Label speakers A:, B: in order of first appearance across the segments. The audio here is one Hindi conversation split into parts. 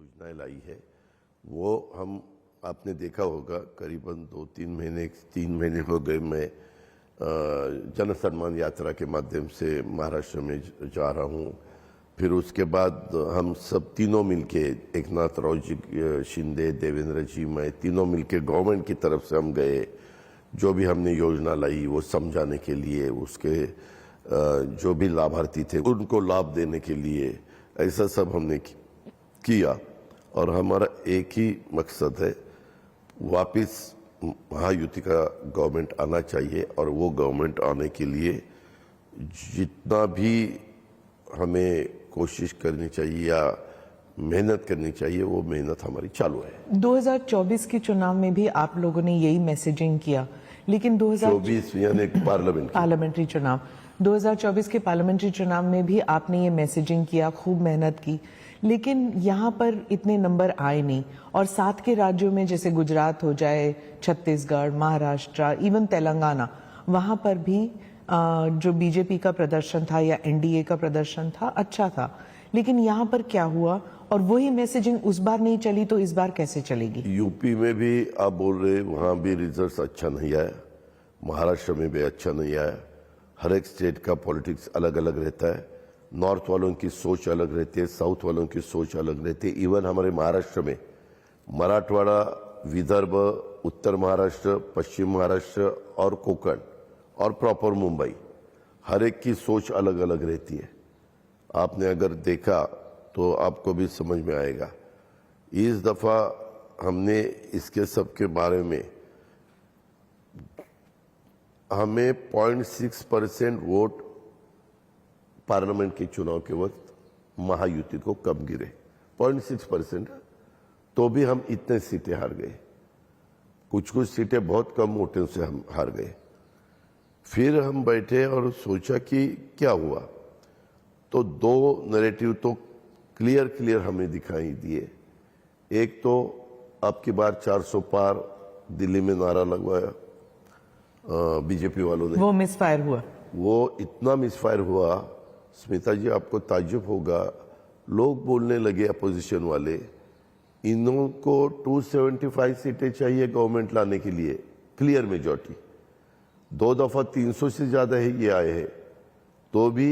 A: योजनाएं लाई है वो हम आपने देखा होगा करीबन 3 महीने हो गए मैं जन सम्मान यात्रा के माध्यम से महाराष्ट्र में जा रहा हूँ। फिर उसके बाद हम सब तीनों मिलके एकनाथ राव जी शिंदे देवेंद्र जी मैं तीनों मिलके गवर्नमेंट की तरफ से हम गए, जो भी हमने योजना लाई वो समझाने के लिए, उसके जो भी लाभार्थी थे उनको लाभ देने के लिए, ऐसा सब हमने किया। और हमारा एक ही मकसद है, वापस महायुति का गवर्नमेंट आना चाहिए और वो गवर्नमेंट आने के लिए जितना भी हमें कोशिश करनी चाहिए या मेहनत करनी चाहिए वो मेहनत हमारी चालू है।
B: 2024 के चुनाव में भी आप लोगों ने यही मैसेजिंग किया, लेकिन
A: 2024 यानी
B: पार्लियामेंट्री चुनाव 2024 के पार्लियामेंट्री चुनाव में भी आपने ये मैसेजिंग किया, खूब मेहनत की, लेकिन यहाँ पर इतने नंबर आए नहीं। और साथ के राज्यों में जैसे गुजरात हो जाए, छत्तीसगढ़, महाराष्ट्र, इवन तेलंगाना, वहां पर भी जो बीजेपी का प्रदर्शन था या एनडीए का प्रदर्शन था अच्छा था, लेकिन यहाँ पर क्या हुआ? और वही मैसेजिंग उस बार नहीं चली तो इस बार कैसे चलेगी?
A: यूपी में भी आप बोल रहे, वहां भी रिजल्ट अच्छा नहीं आया, महाराष्ट्र में भी अच्छा नहीं आया। हर एक स्टेट का पॉलिटिक्स अलग अलग रहता है, नॉर्थ वालों की सोच अलग रहती है, साउथ वालों की सोच अलग रहती है। इवन हमारे महाराष्ट्र में मराठवाड़ा, विदर्भ, उत्तर महाराष्ट्र, पश्चिम महाराष्ट्र और कोंकण और प्रॉपर मुंबई, हर एक की सोच अलग अलग रहती है। आपने अगर देखा तो आपको भी समझ में आएगा। इस दफा हमने इसके सब के बारे में हमें 0.6% वोट पार्लियामेंट के चुनाव के वक्त महायुति को कम गिरे, 0.6%, तो भी हम इतने सीटें हार गए। कुछ सीटें बहुत कम वोटों से हम हार गए। फिर हम बैठे और सोचा कि क्या हुआ, तो दो नैरेटिव तो क्लियर हमें दिखाई दिए। एक तो अब की बार 400 पार दिल्ली में नारा लगवाया बीजेपी वालों ने,
B: वो मिसफायर हुआ।
A: वो इतना मिसफायर हुआ, स्मिता जी आपको ताज्जुब होगा, लोग बोलने लगे अपोजिशन वाले, इन्हों को 275 सीटें चाहिए गवर्नमेंट लाने के लिए, क्लियर मेजॉरिटी। 2 दफा 300 से ज्यादा है ये आए हैं, तो भी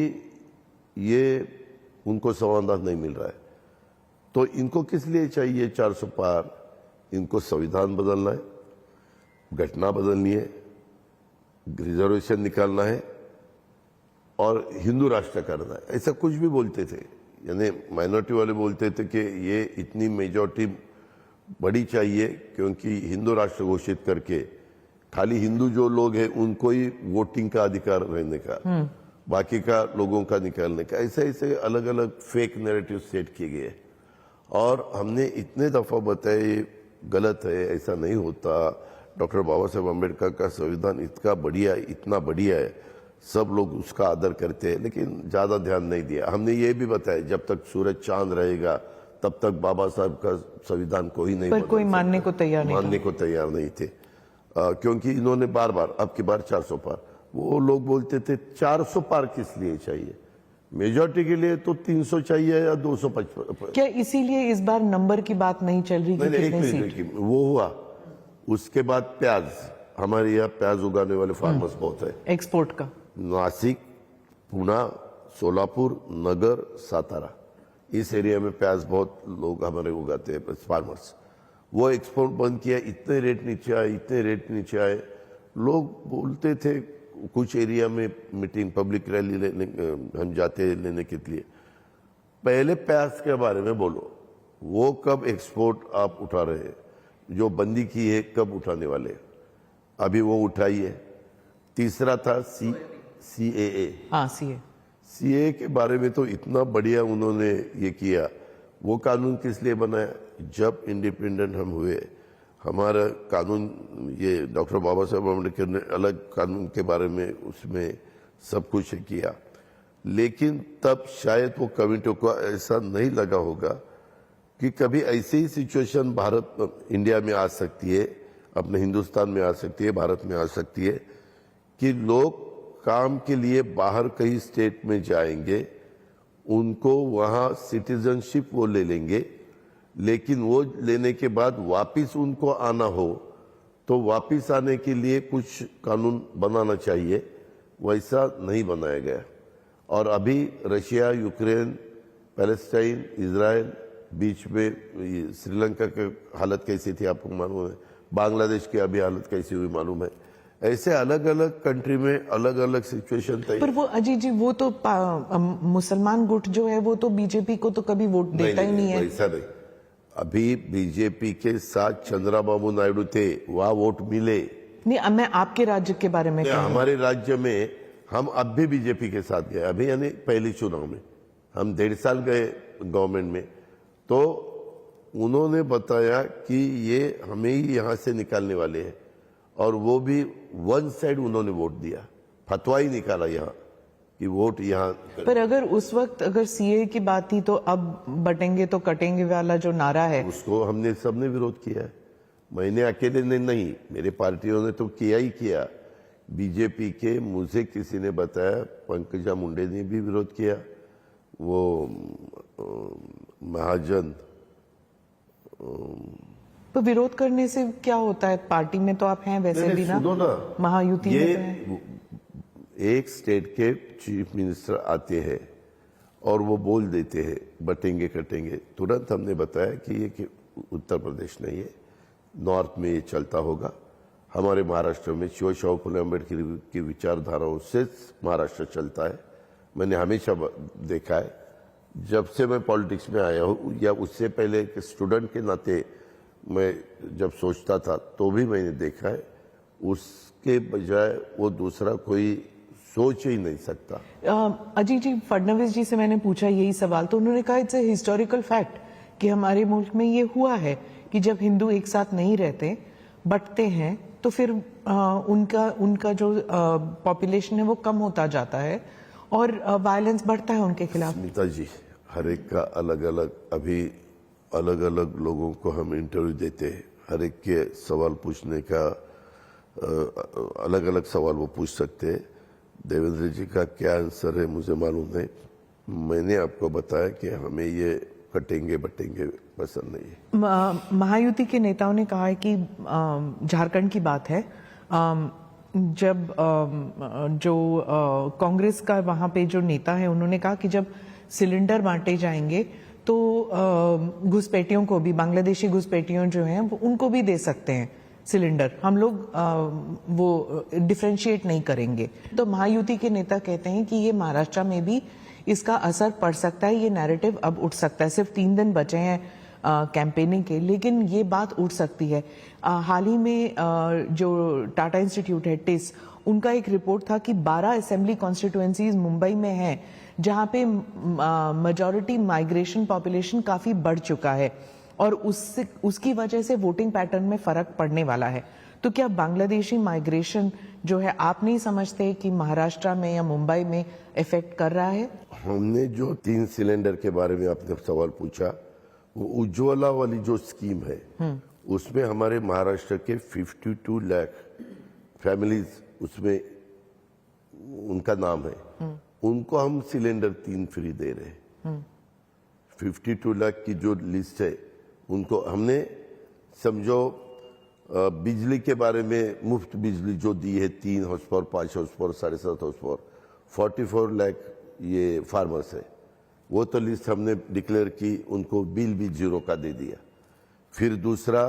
A: ये उनको समाधान नहीं मिल रहा है। तो इनको किस लिए चाहिए 400 पार? इनको संविधान बदलना है, घटना बदलनी है, रिजर्वेशन निकालना है और हिंदू राष्ट्र करना है, ऐसा कुछ भी बोलते थे। यानी माइनॉरिटी वाले बोलते थे कि ये इतनी मेजॉरिटी बड़ी चाहिए क्योंकि हिंदू राष्ट्र घोषित करके खाली हिंदू जो लोग हैं उनको ही वोटिंग का अधिकार रहने का, बाकी का लोगों का निकालने का, ऐसे ऐसे अलग अलग फेक नैरेटिव सेट किए गए। और हमने इतने दफा बताया गलत है, ऐसा नहीं होता। डॉक्टर बाबा साहेब अम्बेडकर का संविधान इतना बढ़िया है, सब लोग उसका आदर करते हैं, लेकिन ज्यादा ध्यान नहीं दिया। हमने ये भी बताया जब तक सूरज चांद रहेगा तब तक बाबा साहब का संविधान कोई नहीं,
B: पर कोई मानने को तैयार
A: नहीं थे, क्योंकि इन्होंने बार बार अब की बार 400 पार, वो लोग बोलते थे 400 पार किस लिए चाहिए, मेजॉरिटी के लिए तो 300 चाहिए या 255।
B: क्या इसीलिए इस बार नंबर की बात नहीं चल रही?
A: नहीं, वो हुआ। उसके बाद प्याज, हमारे यहाँ प्याज उगाने वाले फार्मर्स बहुत है,
B: एक्सपोर्ट का।
A: नासिक, पुणे, सोलापुर, नगर, सातारा, इस एरिया में प्याज बहुत लोग हमारे उगाते हैं फार्मर्स। वो एक्सपोर्ट बंद किया, इतने रेट नीचे आए। लोग बोलते थे, कुछ एरिया में मीटिंग, पब्लिक रैली लेने हम जाते हैं लेने के लिए, पहले प्याज के बारे में बोलो, वो कब एक्सपोर्ट आप उठा रहे हैं, जो बंदी की है कब उठाने वाले, अभी वो उठाई है। तीसरा था CAA।
B: हाँ,
A: CAA के बारे में तो इतना बढ़िया उन्होंने ये किया। वो कानून किस लिए बनाया? जब इंडिपेंडेंट हम हुए, हमारा कानून, ये डॉक्टर बाबा साहब अम्बेडकर ने अलग कानून के बारे में उसमें सब कुछ किया, लेकिन तब शायद वो कमिटी को ऐसा नहीं लगा होगा कि कभी ऐसी ही सिचुएशन इंडिया में आ सकती है, अपने हिंदुस्तान में आ सकती है, भारत में आ सकती है कि लोग काम के लिए बाहर कहीं स्टेट में जाएंगे, उनको वहां सिटीजनशिप वो ले लेंगे, लेकिन वो लेने के बाद वापिस उनको आना हो तो वापिस आने के लिए कुछ कानून बनाना चाहिए, वैसा नहीं बनाया गया। और अभी रशिया, यूक्रेन, पैलेस्टाइन, इजराइल, बीच में श्रीलंका की हालत कैसी थी आपको मालूम है, बांग्लादेश की अभी हालत कैसी हुई मालूम है। ऐसे अलग अलग कंट्री में अलग अलग सिचुएशन था।
B: पर वो अजीत जी, वो तो मुसलमान गुट जो है वो तो बीजेपी को तो कभी वोट देता ही नहीं है।
A: वैसा नहीं, अभी बीजेपी के साथ चंद्रबाबू नायडू थे, वहां वोट मिले
B: नहीं। अब मैं आपके राज्य के बारे में कह रही हूं।
A: हमारे राज्य में हम अब भी बीजेपी के साथ गए, अभी यानी पहले चुनाव में हम 1.5 साल गए गवर्नमेंट में, तो उन्होंने बताया कि ये हमें ही यहां से निकालने वाले हैं, और वो भी वन साइड उन्होंने वोट दिया, फतवा ही निकाला यहाँ कि वोट यहाँ।
B: पर अगर उस वक्त अगर सीए की बात थी तो अब बटेंगे तो कटेंगे वाला जो नारा है
A: उसको हमने सबने विरोध किया है। मैंने अकेले ने नहीं, मेरे पार्टियों ने तो किया ही किया। बीजेपी के मुझे किसी ने बताया, पंकजा मुंडे ने भी विरोध किया, वो महाजन।
B: तो विरोध करने से क्या होता है? पार्टी में तो आप हैं वैसे भी ना,
A: सुनो ना,
B: महायुति में
A: ये
B: तो हैं।
A: एक स्टेट के चीफ मिनिस्टर आते हैं और वो बोल देते हैं बटेंगे कटेंगे, तुरंत हमने बताया कि ये कि उत्तर प्रदेश नहीं है, नॉर्थ में ये चलता होगा। हमारे महाराष्ट्र में शिवशाहू फुले अम्बेडकर की विचारधाराओं से महाराष्ट्र चलता है। मैंने हमेशा देखा है, जब से मैं पॉलिटिक्स में आया हूँ या उससे पहले एक स्टूडेंट के नाते मैं जब सोचता था तो भी मैंने देखा है, उसके बजाय वो दूसरा कोई सोच ही नहीं सकता।
B: अजीत जी, फडणवीस जी से मैंने पूछा यही सवाल, तो उन्होंने कहा इट्स ए हिस्टोरिकल फैक्ट कि हमारे मुल्क में ये हुआ है कि जब हिंदू एक साथ नहीं रहते, बंटते हैं, तो फिर उनका जो पॉपुलेशन है वो कम होता जाता है और वायलेंस बढ़ता है उनके खिलाफ।
A: स्मिता जी, हर एक का अलग अलग, अभी अलग अलग लोगों को हम इंटरव्यू देते हैं, हर एक के सवाल पूछने का अलग अलग सवाल वो पूछ सकते हैं। देवेंद्र जी का क्या आंसर है मुझे मालूम नहीं, मैंने आपको बताया कि हमें ये कटेंगे बटेंगे पसंद नहीं है।
B: महायुति के नेताओं ने कहा है कि झारखंड की बात है, जब जो कांग्रेस का वहां पे जो नेता है उन्होंने कहा कि जब सिलेंडर बांटे जाएंगे तो घुसपैठियों को भी, बांग्लादेशी घुसपैठियों जो हैं उनको भी दे सकते हैं सिलेंडर, हम लोग वो डिफरेंशिएट नहीं करेंगे। तो महायुति के नेता कहते हैं कि ये महाराष्ट्र में भी इसका असर पड़ सकता है, ये नैरेटिव अब उठ सकता है। सिर्फ 3 दिन बचे हैं कैंपेनिंग के, लेकिन ये बात उठ सकती है। हाल ही में जो टाटा इंस्टीट्यूट है टिस, उनका एक रिपोर्ट था कि 12 असेंबली कॉन्स्टिट्यूएंसीज मुंबई में हैं जहां पे मेजॉरिटी माइग्रेशन पॉपुलेशन काफी बढ़ चुका है और उसकी वजह से वोटिंग पैटर्न में फर्क पड़ने वाला है। तो क्या बांग्लादेशी माइग्रेशन जो है, आप नहीं समझते कि महाराष्ट्र में या मुंबई में इफेक्ट कर रहा है?
A: हमने जो 3 सिलेंडर के बारे में आपने सवाल पूछा, वो उज्ज्वला वाली जो स्कीम है उसमें हमारे महाराष्ट्र के 52 लाख फैमिलीज उसमें उनका नाम है, उनको हम सिलेंडर 3 फ्री दे रहे हैं। 52 लाख की जो लिस्ट है उनको हमने, समझो बिजली के बारे में मुफ्त बिजली जो दी है 3 house power, 5 house power, 7.5 house power, 44 lakh ये फार्मर्स है, वो तो लिस्ट हमने डिक्लेयर की, उनको बिल भी 0 का दे दिया। फिर दूसरा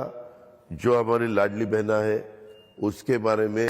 A: जो हमारी लाडली बहना है उसके बारे में